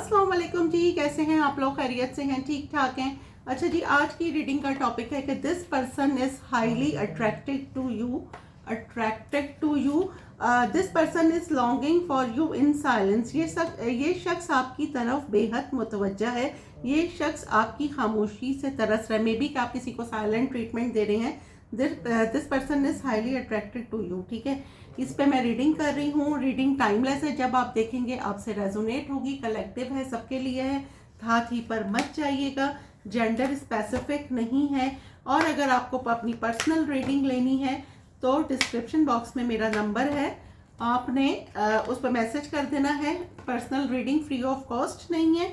अस्सलाम वालेकुम जी, कैसे हैं आप लोग? खैरियत से हैं? ठीक ठाक हैं? अच्छा जी, आज की रीडिंग का टॉपिक है कि this person is highly attracted to you this person is longing for you in silence. ये शख्स आपकी तरफ बेहद मुतवज्जा है। ये शख्स आपकी खामोशी से तरस रहा है। मे बी कि आप किसी को साइलेंट ट्रीटमेंट दे रहे हैं। This person is highly attracted to you. ठीक है, इस पे मैं रीडिंग कर रही हूँ। रीडिंग टाइमलेस है, जब आप देखेंगे आपसे रेजोनेट होगी। कलेक्टिव है, सबके लिए है। हाथ ही पर मत जाइएगा, जेंडर स्पेसिफिक नहीं है। और अगर आपको अपनी पर्सनल रीडिंग लेनी है तो डिस्क्रिप्शन बॉक्स में मेरा नंबर है, आपने उस पर मैसेज कर देना है। Personal reading free of cost नहीं है।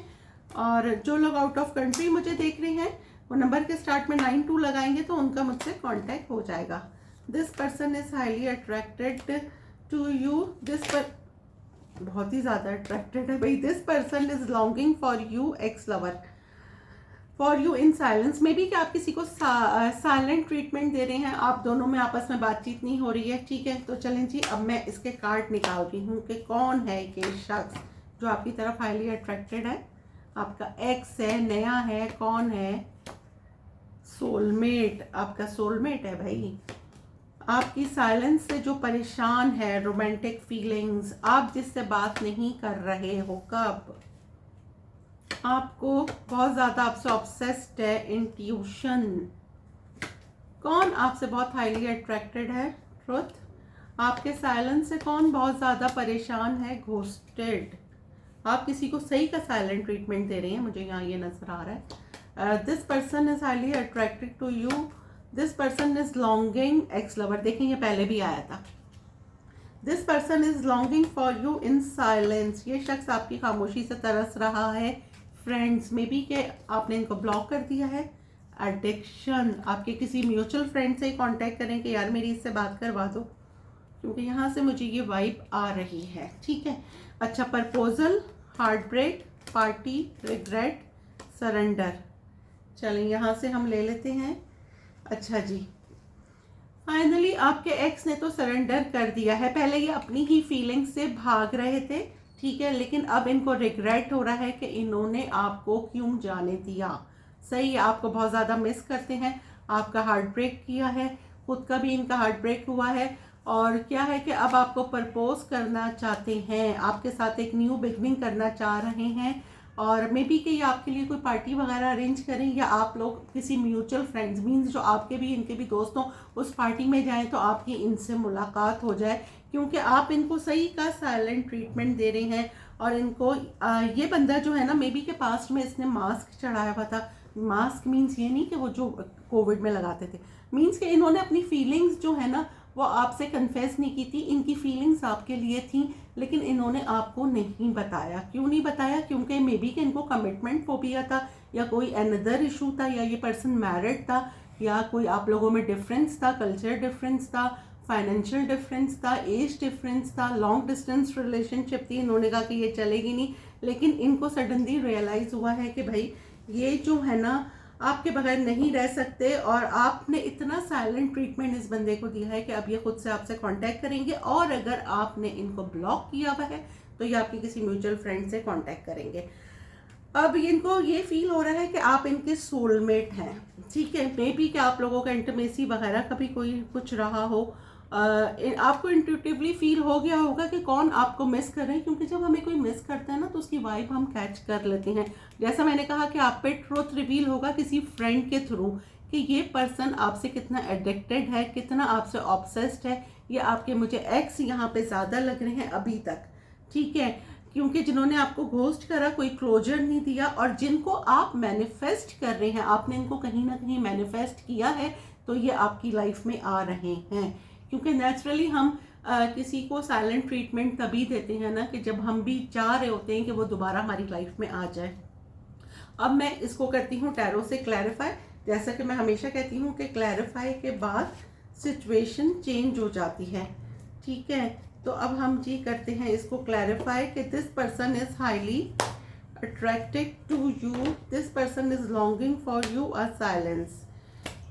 और जो लोग आउट ऑफ कंट्री मुझे देख रहे हैं वो नंबर के स्टार्ट में 92 लगाएंगे तो उनका मुझसे कांटेक्ट हो जाएगा। This person is highly attracted to you. बहुत ही ज़्यादा अट्रैक्टेड है भाई। This person is longing for you, ex lover, for you in silence. Maybe कि आप किसी को साइलेंट ट्रीटमेंट दे रहे हैं, आप दोनों में आपस में बातचीत नहीं हो रही है। ठीक है, तो चलें जी, अब मैं इसके कार्ड निकाल रही हूँ कि कौन है ये शख्स जो आपकी तरफ हाईली अट्रैक्टेड है। आपका एक्स है, नया है, कौन है? सोलमेट। आपका सोलमेट है भाई। आपकी साइलेंस से जो परेशान है, रोमांटिक फीलिंग्स, आप जिससे बात नहीं कर रहे हो, कब आपको बहुत ज़्यादा आपसे ऑब्सेस्ड है, इंट्यूशन। कौन आपसे बहुत हाईली अट्रैक्टेड है? ट्रुथ। आपके साइलेंस से कौन बहुत ज़्यादा परेशान है? घोस्टेड। आप किसी को सही का साइलेंट ट्रीटमेंट दे रहे हैं, मुझे यहाँ ये नजर आ रहा है। This person is highly attracted to you. This person is longing, ex lover. देखें, ये पहले भी आया था। This person is longing for you in silence. ये शख्स आपकी खामोशी से तरस रहा है। फ्रेंड्स में भी कि आपने इनको ब्लॉक कर दिया है। एडिक्शन। आपके किसी म्यूचुअल फ्रेंड से ही कांटेक्ट करें कि यार मेरी इससे बात करवा दो, क्योंकि यहाँ से मुझे ये वाइब आ रही है। ठीक है, अच्छा, proposal, heartbreak, party, regret, surrender. चलें यहाँ से हम ले लेते हैं। अच्छा जी, फाइनली आपके एक्स ने तो सरेंडर कर दिया है। पहले ये अपनी ही फीलिंग्स से भाग रहे थे, ठीक है, लेकिन अब इनको रिग्रेट हो रहा है कि इन्होंने आपको क्यों जाने दिया। सही, आपको बहुत ज़्यादा मिस करते हैं। आपका हार्ट ब्रेक किया है, खुद का भी इनका हार्ट ब्रेक हुआ है। और क्या है कि अब आपको प्रपोज करना चाहते हैं, आपके साथ एक न्यू बिगनिंग करना चाह रहे हैं। और मे बी कि ये आपके लिए कोई पार्टी वगैरह अरेंज करें, या आप लोग किसी म्यूचुअल फ्रेंड्स मीन्स जो आपके भी इनके भी दोस्त हों उस पार्टी में जाएं तो आपकी इनसे मुलाकात हो जाए, क्योंकि आप इनको सही का साइलेंट ट्रीटमेंट दे रहे हैं। और इनको ये बंदा जो है ना, मे बी के पास्ट में इसने मास्क चढ़ाया हुआ था। मास्क मीन्स ये नहीं कि वो जो कोविड में लगाते थे, मीन्स कि इन्होंने अपनी फीलिंग्स जो है ना वो आपसे कन्फेस नहीं की थी। इनकी फीलिंग्स आपके लिए थी, लेकिन इन्होंने आपको नहीं बताया। क्यों नहीं बताया? क्योंकि मे बी कि इनको कमिटमेंट फोबिया था, या कोई अनदर इशू था, या ये पर्सन मैरिड था, या कोई आप लोगों में डिफरेंस था, कल्चर डिफरेंस था, फाइनेंशियल डिफरेंस था, एज डिफरेंस था, लॉन्ग डिस्टेंस रिलेशनशिप थी। इन्होंने कहा कि ये चलेगी नहीं, लेकिन इनको सडनली रियलाइज़ हुआ है कि भाई ये जो है ना आपके बगैर नहीं रह सकते। और आपने इतना साइलेंट ट्रीटमेंट इस बंदे को दिया है कि अब ये खुद से आपसे कांटेक्ट करेंगे। और अगर आपने इनको ब्लॉक किया हुआ है तो ये आपके किसी म्यूचुअल फ्रेंड से कांटेक्ट करेंगे। अब इनको ये फील हो रहा है कि आप इनके सोलमेट हैं। ठीक है, मे बी कि आप लोगों का इंटीमेसी वगैरह कभी कोई कुछ रहा हो। आपको इंट्यूटिवली फील हो गया होगा कि कौन आपको मिस कर रहे हैं, क्योंकि जब हमें कोई मिस करता है ना तो उसकी वाइब हम कैच कर लेते हैं। जैसा मैंने कहा कि आप पे ट्रुथ रिवील होगा किसी फ्रेंड के थ्रू कि ये पर्सन आपसे कितना एडिक्टेड है, कितना आपसे ऑब्सेस्ड है। ये आपके मुझे एक्स यहाँ पे ज़्यादा लग रहे हैं अभी तक। ठीक है, क्योंकि जिन्होंने आपको घोस्ट करा, कोई क्लोजर नहीं दिया, और जिनको आप मैनिफेस्ट कर रहे हैं, आपने इनको कहीं ना कहीं मैनिफेस्ट किया है, तो ये आपकी लाइफ में आ रहे हैं। क्योंकि नेचुरली हम किसी को साइलेंट ट्रीटमेंट तभी देते हैं ना कि जब हम भी चाह रहे होते हैं कि वो दोबारा हमारी लाइफ में आ जाए। अब मैं इसको करती हूँ टैरो से क्लैरिफाई। जैसा कि मैं हमेशा कहती हूँ कि क्लैरिफाई के बाद सिचुएशन चेंज हो जाती है। ठीक है, तो अब हम जी करते हैं इसको क्लैरिफाई कि this person is highly attracted to you. This person is longing for you a silence.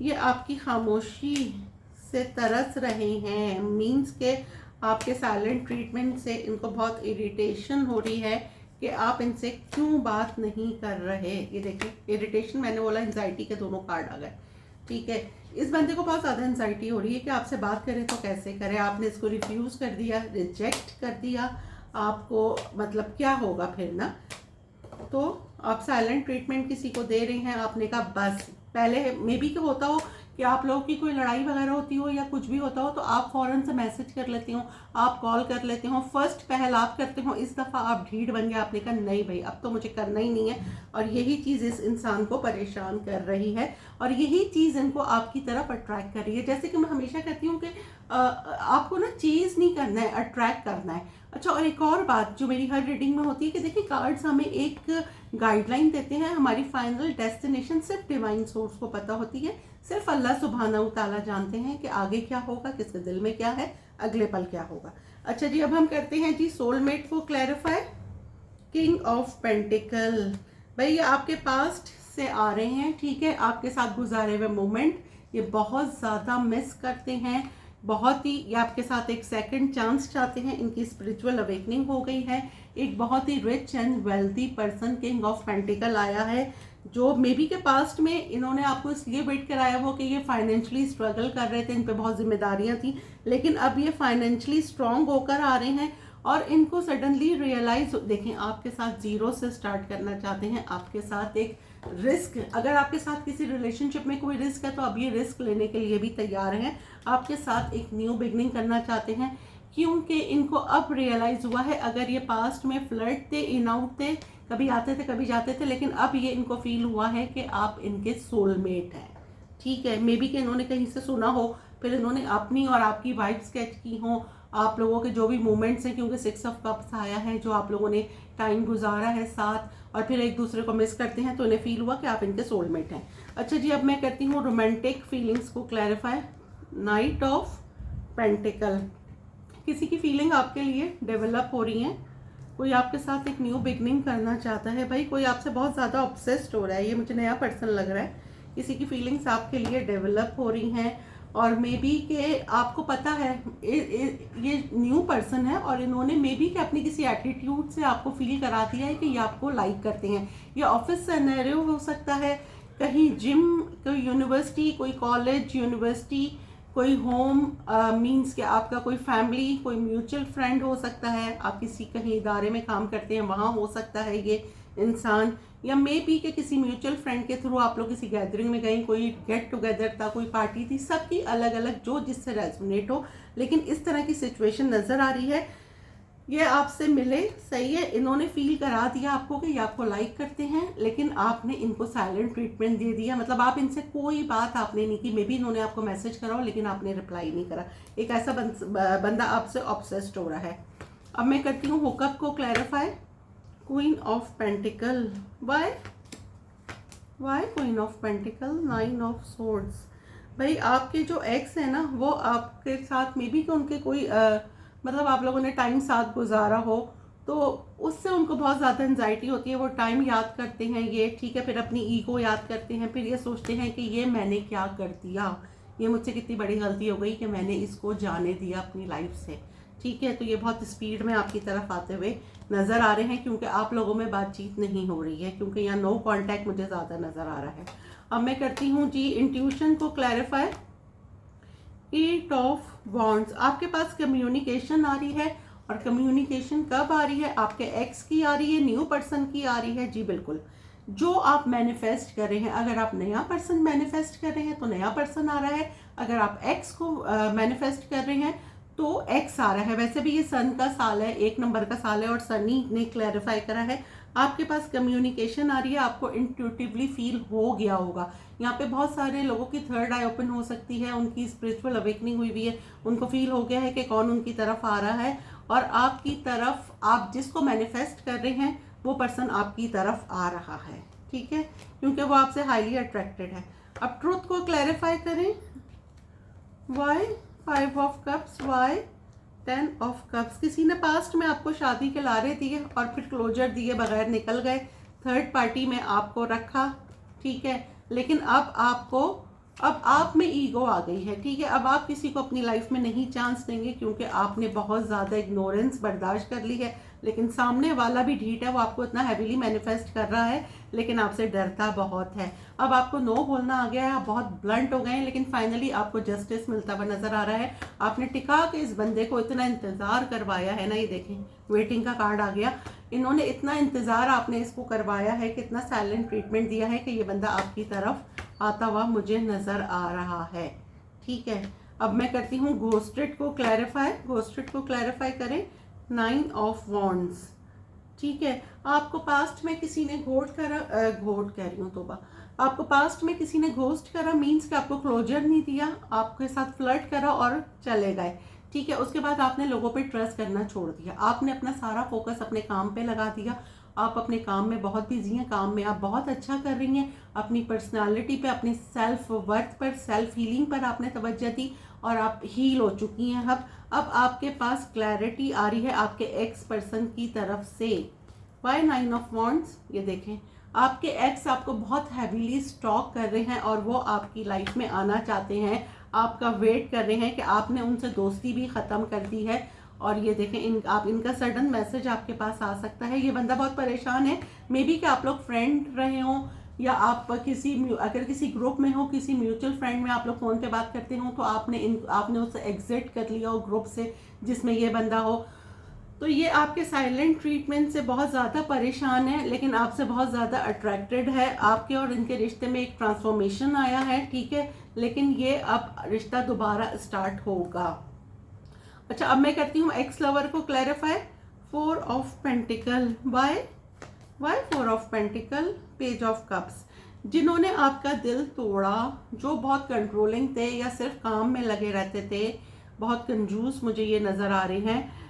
ये आपकी खामोशी से तरस रहे हैं, मीन्स के आपके साइलेंट ट्रीटमेंट से इनको बहुत इरिटेशन हो रही है कि आप इनसे क्यों बात नहीं कर रहे। ये देखिए इरिटेशन, मैंने बोला एंजाइटी के दोनों कार्ड आ गए। ठीक है, इस बंदे को बहुत ज़्यादा एंजाइटी हो रही है कि आपसे बात करें तो कैसे करें। आपने इसको रिफ्यूज़ कर दिया, रिजेक्ट कर दिया, आपको मतलब क्या होगा फिर ना। तो आप साइलेंट ट्रीटमेंट किसी को दे रहे हैं, आपने कहा बस। पहले मे बी क्या होता हो कि आप लोगों की कोई लड़ाई वगैरह होती हो या कुछ भी होता हो तो आप फ़ौरन से मैसेज कर लेते हो, आप कॉल कर लेते हो, फर्स्ट पहल आप करते हो। इस दफ़ा आप ढीठ बन गए, आपने कहा नहीं भाई अब तो मुझे करना ही नहीं है। और यही चीज़ इस इंसान को परेशान कर रही है और यही चीज़ इनको आपकी तरफ अट्रैक्ट कर रही है। जैसे कि मैं हमेशा कहती हूँ कि आपको ना चीज़ नहीं करना है, अट्रैक्ट करना है। अच्छा, और एक और बात जो मेरी हर रीडिंग में होती है कि देखिए कार्ड्स हमें एक गाइडलाइन देते हैं, हमारी फाइनल डेस्टिनेशन सिर्फ डिवाइन सोर्स को पता होती है, सिर्फ अल्लाह सुब्हानहू तआला जानते हैं कि आगे क्या होगा, किसके दिल में क्या है, अगले पल क्या होगा। अच्छा जी, अब हम करते हैं जी सोलमेट को क्लैरिफाई। किंग ऑफ पेंटिकल, भाई ये आपके पास्ट से आ रहे हैं, ठीक है, आपके साथ गुजारे हुए मोमेंट ये बहुत ज़्यादा मिस करते हैं, बहुत ही, ये आपके साथ एक सेकंड चांस चाहते हैं, इनकी स्पिरिचुअल अवेकनिंग हो गई है। एक बहुत ही rich and wealthy person king of pentacle आया है जो मे बी के पास्ट में इन्होंने आपको इसलिए वेट कराया वो कि ये फाइनेंशियली स्ट्रगल कर रहे थे, इन पे बहुत जिम्मेदारियां थी, लेकिन अब ये फाइनेंशियली स्ट्रांग होकर आ रहे हैं और इनको सडनली रियलाइज, देखें आपके साथ जीरो से स्टार्ट करना चाहते हैं, आपके साथ एक रिस्क, अगर आपके साथ किसी रिलेशनशिप में कोई रिस्क है तो अब ये रिस्क लेने के लिए भी तैयार हैं, आपके साथ एक न्यू बिगनिंग करना चाहते हैं क्योंकि इनको अब रियलाइज हुआ है। अगर ये पास्ट में फ्लर्ट थे, इन आउट थे, कभी आते थे कभी जाते थे, लेकिन अब ये इनको फील हुआ है कि आप इनके सोलमेट हैं। ठीक है, मे बी कि इन्होंने कहीं से सुना हो, फिर इन्होंने अपनी और आपकी वाइब स्केच की हो, आप लोगों के जो भी मोमेंट्स हैं, क्योंकि 6 ऑफ कप्स आया है, जो आप लोगों ने टाइम गुजारा है साथ और फिर एक दूसरे को मिस करते हैं तो इन्हें फील हुआ कि आप इनके सोलमेट हैं। अच्छा जी, अब मैं करती हूँ रोमांटिक फीलिंग्स को क्लैरिफाई। नाइट ऑफ पेंटिकल, किसी की फीलिंग आपके लिए डेवलप हो रही है, कोई आपके साथ एक न्यू बिगनिंग करना चाहता है। भाई कोई आपसे बहुत ज़्यादा ऑब्सेस्ड हो रहा है, ये मुझे नया पर्सन लग रहा है। किसी की फीलिंग्स आपके लिए डेवलप हो रही हैं और मे बी के आपको पता है ये न्यू पर्सन है और इन्होंने मे बी के अपनी किसी एटीट्यूड से आपको फील करा दिया है कि ये आपको लाइक करते हैं। ये ऑफिस सिनेरियो हो सकता है, कहीं जिम, कोई यूनिवर्सिटी, कोई कॉलेज, यूनिवर्सिटी, कोई होम, मींस कि आपका कोई फैमिली, कोई म्यूचुअल फ्रेंड हो सकता है, आप किसी कहीं इदारे में काम करते हैं वहाँ हो सकता है ये इंसान, या मे बी के किसी म्यूचुअल फ्रेंड के थ्रू आप लोग किसी गैदरिंग में गए, कोई गेट टुगेदर था, कोई पार्टी थी, सबकी अलग अलग जो जिससे रेजोनेट हो, लेकिन इस तरह की सिचुएशन नज़र आ रही है। ये आपसे मिले, सही है, इन्होंने फील करा दिया आपको कि ये आपको लाइक करते हैं, लेकिन आपने इनको साइलेंट ट्रीटमेंट दे दिया, मतलब आप इनसे कोई बात आपने नहीं की। मे बी इन्होंने आपको मैसेज करा हो लेकिन आपने रिप्लाई नहीं करा। एक ऐसा बंदा आपसे ऑब्सेस्ड हो रहा है। अब मैं करती हूँ हुकअप को clarify. Queen of pentacle, why queen of pentacle, 9 of swords. भाई आपके जो एक्स है ना वो आपके साथ मे बी कि उनके कोई मतलब आप लोगों ने टाइम साथ गुजारा हो तो उससे उनको बहुत ज़्यादा एंजाइटी होती है, वो टाइम याद करते हैं ये, ठीक है, फिर अपनी ईगो याद करते हैं, फिर ये सोचते हैं कि ये मैंने क्या कर दिया, ये मुझसे कितनी बड़ी गलती हो गई कि मैंने इसको जाने दिया अपनी लाइफ से। ठीक है, तो ये बहुत स्पीड में आपकी तरफ आते हुए नज़र आ रहे हैं क्योंकि आप लोगों में बातचीत नहीं हो रही है, क्योंकि यहाँ नो कॉन्टैक्ट मुझे ज़्यादा नज़र आ रहा है। अब मैं करती हूँ जी इंट्यूशन को क्लैरिफाई। 8 ऑफ वॉन्ड्स, आपके पास कम्युनिकेशन आ रही है और कम्युनिकेशन कब आ रही है, आपके एक्स की आ रही है, न्यू पर्सन की आ रही है। जी बिल्कुल, जो आप मैनिफेस्ट कर रहे हैं, अगर आप नया पर्सन मैनिफेस्ट कर रहे हैं तो नया पर्सन आ रहा है, अगर आप एक्स को मैनिफेस्ट कर रहे हैं तो एक्स आ रहा है। वैसे भी ये सन का साल है, 1 नंबर का साल है और सनी ने क्लैरिफाई करा है। आपके पास कम्युनिकेशन आ रही है, आपको इंट्यूटिवली फील हो गया होगा। यहाँ पे बहुत सारे लोगों की थर्ड आई ओपन हो सकती है, उनकी स्पिरिचुअल अवेकनिंग हुई हुई है, उनको फील हो गया है कि कौन उनकी तरफ आ रहा है और आपकी तरफ, आप जिसको मैनिफेस्ट कर रहे हैं वो पर्सन आपकी तरफ आ रहा है। ठीक है, क्योंकि वो आपसे हाईली अट्रैक्टेड है। अब ट्रूथ को क्लैरिफाई करें। Why 5 of cups, why 10 of cups. किसी ने पास्ट में आपको शादी के लारे दिए और फिर क्लोजर दिए बगैर निकल गए, थर्ड पार्टी में आपको रखा, ठीक है, लेकिन अब आप में ईगो आ गई है। ठीक है, अब आप किसी को अपनी लाइफ में नहीं चांस देंगे क्योंकि आपने बहुत ज़्यादा इग्नोरेंस बर्दाश्त कर ली है, लेकिन सामने वाला भी ढीठ है, वो आपको इतना हैवीली मैनिफेस्ट कर रहा है लेकिन आपसे डरता बहुत है। अब आपको नो बोलना आ गया है, आप बहुत ब्लंट हो गए हैं, लेकिन फाइनली आपको जस्टिस मिलता हुआ नजर आ रहा है। आपने टिका के इस बंदे को इतना इंतजार करवाया है ना, ये देखें वेटिंग का कार्ड आ गया। इन्होंने इतना इंतजार आपने इसको करवाया है कि इतना साइलेंट ट्रीटमेंट दिया है कि ये बंदा आपकी तरफ आता हुआ मुझे नजर आ रहा है। ठीक है, अब मैं करती हूँ घोस्टेड को क्लैरिफाई। घोस्टेड को क्लैरिफाई करें 9 ऑफ वॉन्ड्स। ठीक है, आपको पास्ट में किसी ने घोट कह रही हूँ तोबा, आपको पास्ट में किसी ने घोस्ट करा, मीन्स कि आपको क्लोजर नहीं दिया, आपके साथ फ्लर्ट करा और चले गए। ठीक है, उसके बाद आपने लोगों पे ट्रस्ट करना छोड़ दिया, आपने अपना सारा फोकस अपने काम पे लगा दिया। आप अपने काम में बहुत बिजी हैं, काम में आप बहुत अच्छा कर रही हैं, अपनी पर्सनालिटी पे, अपनी सेल्फ वर्थ पर, सेल्फ हीलिंग पर आपने तवज्जो दी और आप हील हो चुकी हैं। अब आपके पास क्लैरिटी आ रही है आपके एक्स पर्सन की तरफ से। वाई 9 ऑफ वॉन्ड्स, ये देखें आपके एक्स आपको बहुत हैवीली स्टॉक कर रहे हैं और वो आपकी लाइफ में आना चाहते हैं, आपका वेट कर रहे हैं कि आपने उनसे दोस्ती भी ख़त्म कर दी है। और ये देखें इनका सडन मैसेज आपके पास आ सकता है। ये बंदा बहुत परेशान है, मे बी कि आप लोग फ्रेंड रहे हों या आप अगर किसी ग्रुप में हो, किसी म्यूचुअल फ्रेंड में आप लोग फ़ोन पे बात करते हो तो आपने उससे एग्जिट कर लिया हो ग्रुप से जिसमें ये बंदा हो। तो ये आपके साइलेंट ट्रीटमेंट से बहुत ज़्यादा परेशान है लेकिन आपसे बहुत ज़्यादा अट्रैक्टेड है। आपके और इनके रिश्ते में एक ट्रांसफॉर्मेशन आया है, ठीक है, लेकिन ये अब रिश्ता दोबारा स्टार्ट होगा। अच्छा, अब मैं करती हूँ एक्स लवर को clarify. 4 of pentacle. Why 4 of pentacle, page of cups. जिन्होंने आपका दिल तोड़ा, जो बहुत कंट्रोलिंग थे या सिर्फ काम में लगे रहते थे, बहुत कंजूस मुझे ये नज़र आ रहे हैं,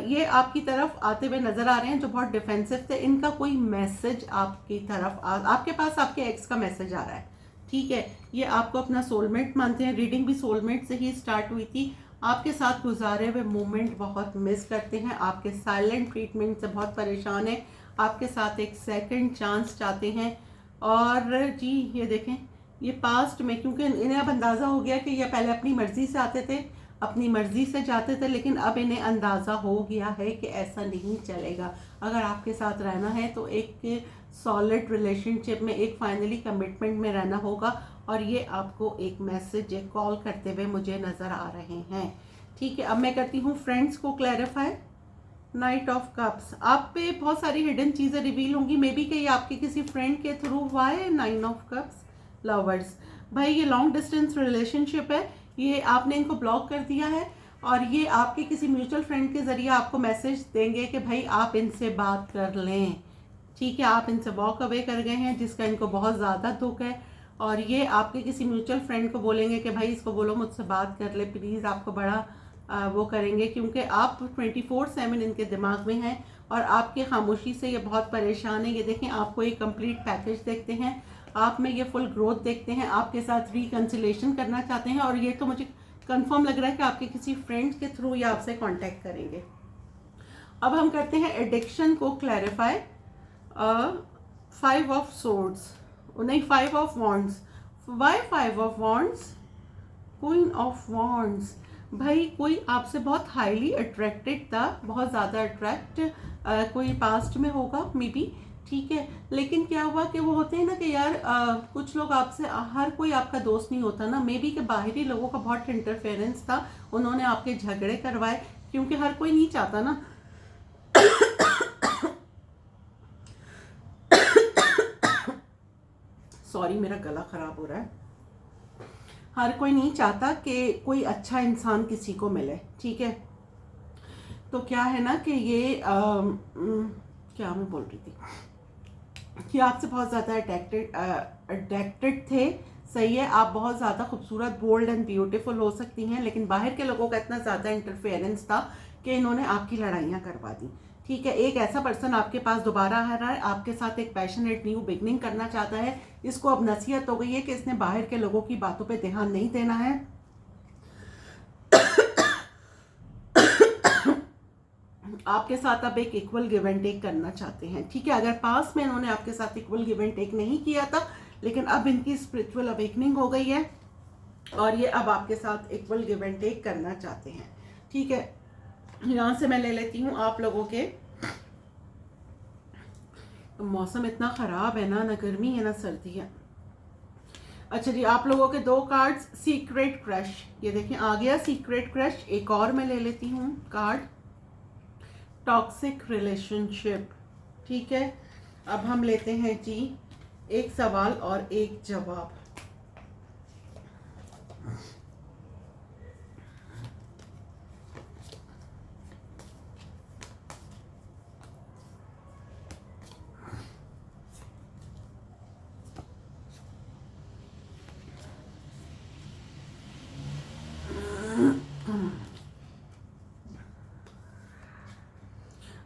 ये आपकी तरफ आते हुए नज़र आ रहे हैं, जो बहुत डिफेंसिव थे। इनका कोई मैसेज आपकी तरफ आपके पास आपके एक्स का मैसेज आ रहा है। ठीक है, ये आपको अपना सोलमेट मानते हैं, रीडिंग भी सोलमेट से ही स्टार्ट हुई थी। आपके साथ गुजारे हुए मोमेंट बहुत मिस करते हैं, आपके साइलेंट ट्रीटमेंट से बहुत परेशान है, आपके साथ एक सेकंड चांस चाहते हैं। और जी ये देखें, ये पास्ट में, क्योंकि इन्हें अब अंदाज़ा हो गया कि ये पहले अपनी मर्ज़ी से आते थे, अपनी मर्ज़ी से जाते थे, लेकिन अब इन्हें अंदाज़ा हो गया है कि ऐसा नहीं चलेगा। अगर आपके साथ रहना है तो एक सॉलिड रिलेशनशिप में, एक फाइनली कमिटमेंट में रहना होगा। और ये आपको एक मैसेज, एक कॉल करते हुए मुझे नज़र आ रहे हैं। ठीक है, अब मैं करती हूँ फ्रेंड्स को क्लैरिफाई। नाइट ऑफ कप्स, आप पे बहुत सारी हिडन चीज़ें रिवील होंगी, मे बी कि ये आपके किसी फ्रेंड के थ्रू हुआ है। 9 ऑफ कप्स, लवर्स। भाई ये लॉन्ग डिस्टेंस रिलेशनशिप है, ये आपने इनको ब्लॉक कर दिया है और ये आपके किसी म्यूचुअल फ्रेंड के ज़रिए आपको मैसेज देंगे कि भाई आप इनसे बात कर लें। ठीक है, आप इनसे वॉक अवे कर गए हैं, जिसका इनको बहुत ज़्यादा दुख है। और ये आपके किसी म्यूचुअल फ्रेंड को बोलेंगे कि भाई इसको बोलो मुझसे बात कर ले प्लीज़, आपको बड़ा वो करेंगे, क्योंकि आप 24/7 इनके दिमाग में हैं और आपके खामोशी से ये बहुत परेशान है। ये देखें, आपको एक कंप्लीट पैकेज देखते हैं, आप में ये फुल ग्रोथ देखते हैं, आपके साथ रिकन्सिलेशन करना चाहते हैं। और ये तो मुझे कंफर्म लग रहा है कि आपके किसी फ्रेंड के थ्रू ये आपसे कांटेक्ट करेंगे। अब हम करते हैं एडिक्शन को क्लैरिफाई। 5 ऑफ सोर्ड्स, नहीं 5 of wands. Why 5 of wands? Queen of wands. भाई कोई आपसे बहुत हाईली अट्रैक्टेड था, बहुत ज़्यादा अट्रैक्ट कोई पास्ट में होगा मे बी। ठीक है, लेकिन क्या हुआ कि वो होते हैं ना कि यार कुछ लोग आपसे, हर कोई आपका दोस्त नहीं होता ना, मे बी कि बाहरी लोगों का बहुत इंटरफेरेंस था, उन्होंने आपके झगड़े करवाए, क्योंकि हर कोई नहीं चाहता ना सॉरी मेरा गला खराब हो रहा है। हर कोई नहीं चाहता कि कोई अच्छा इंसान किसी को मिले। ठीक है, तो क्या है ना कि ये क्या मैं बोल रही थी कि आपसे बहुत ज़्यादा अट्रैक्टेड थे। सही है, आप बहुत ज़्यादा खूबसूरत, बोल्ड एंड ब्यूटीफुल हो सकती हैं, लेकिन बाहर के लोगों का इतना ज़्यादा इंटरफेरेंस था कि इन्होंने आपकी लड़ाइयाँ करवा दी। ठीक है, एक ऐसा पर्सन आपके पास दोबारा आ रहा है, आपके साथ एक पैशनेट न्यू बिगनिंग करना चाहता है। इसको अब नसीहत हो गई है कि इसने बाहर के लोगों की बातों पे ध्यान नहीं देना है। आपके साथ अब एक इक्वल गिव एंड टेक करना चाहते हैं। ठीक है, अगर पास में इन्होंने आपके साथ इक्वल गिव एंड टेक नहीं किया था, लेकिन अब इनकी स्पिरिचुअल अवेकनिंग हो गई है और ये अब आपके साथ इक्वल गिव एंड टेक करना चाहते हैं। ठीक है, यहाँ से मैं ले लेती हूँ आप लोगों के मौसम इतना ख़राब है ना गर्मी है ना सर्दी है। अच्छा जी, आप लोगों के 2 कार्ड्स, सीक्रेट क्रश, ये देखें आ गया सीक्रेट क्रश। एक और मैं ले लेती हूँ कार्ड, टॉक्सिक रिलेशनशिप। ठीक है, अब हम लेते हैं जी एक सवाल और एक जवाब।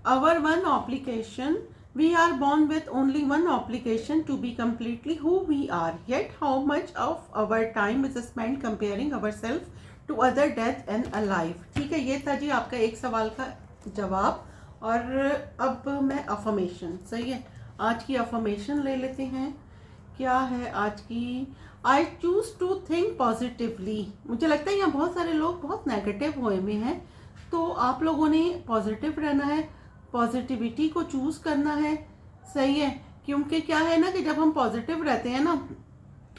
Our one obligation, we are born with only one obligation, to be completely who we are. Yet how much of our time is spent comparing ourselves to other dead and alive. ठीक है, ये था जी आपका एक सवाल का जवाब। और अब मैं अफर्मेशन, सही है, आज की अफर्मेशन ले लेते हैं। क्या है आज की? I choose to think positively. मुझे लगता है यहाँ बहुत सारे लोग बहुत नेगेटिव हुए में हैं, तो आप लोगों ने पॉजिटिव रहना है, पॉजिटिविटी को चूज करना है, सही है। क्योंकि क्या है ना कि जब हम पॉजिटिव रहते हैं ना,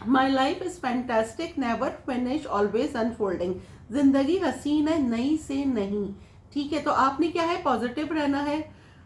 my life is fantastic, never finish, always unfolding, जिंदगी हसीन है नई से नहीं। ठीक है, तो आपने क्या है, पॉजिटिव रहना है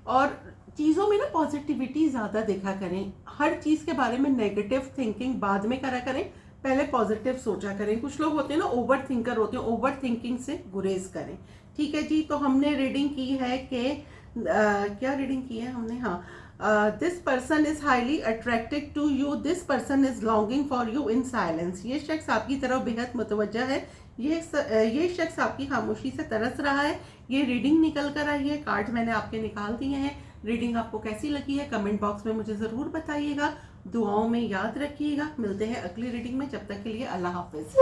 और चीज़ों में ना पॉजिटिविटी ज़्यादा देखा करें। हर चीज़ के बारे में नेगेटिव थिंकिंग बाद में करा करें, पहले पॉजिटिव सोचा करें। कुछ लोग होते हैं ना ओवर थिंकर होते हैं, ओवर थिंकिंग से गुरेज करें। ठीक है जी, तो हमने रीडिंग की है कि क्या रीडिंग की है हमने? हाँ, this person is highly attracted to you, this person is longing for you in silence. ये शख्स आपकी तरफ बेहद मुतवज्जा है, ये शख्स आपकी खामोशी से तरस रहा है। ये रीडिंग निकल कर आई है, कार्ड मैंने आपके निकाल दिए हैं। रीडिंग आपको कैसी लगी है कमेंट बॉक्स में मुझे ज़रूर बताइएगा, दुआओं में याद रखिएगा। मिलते हैं अगली रीडिंग में, जब तक के लिए अल्लाह हाफिज़।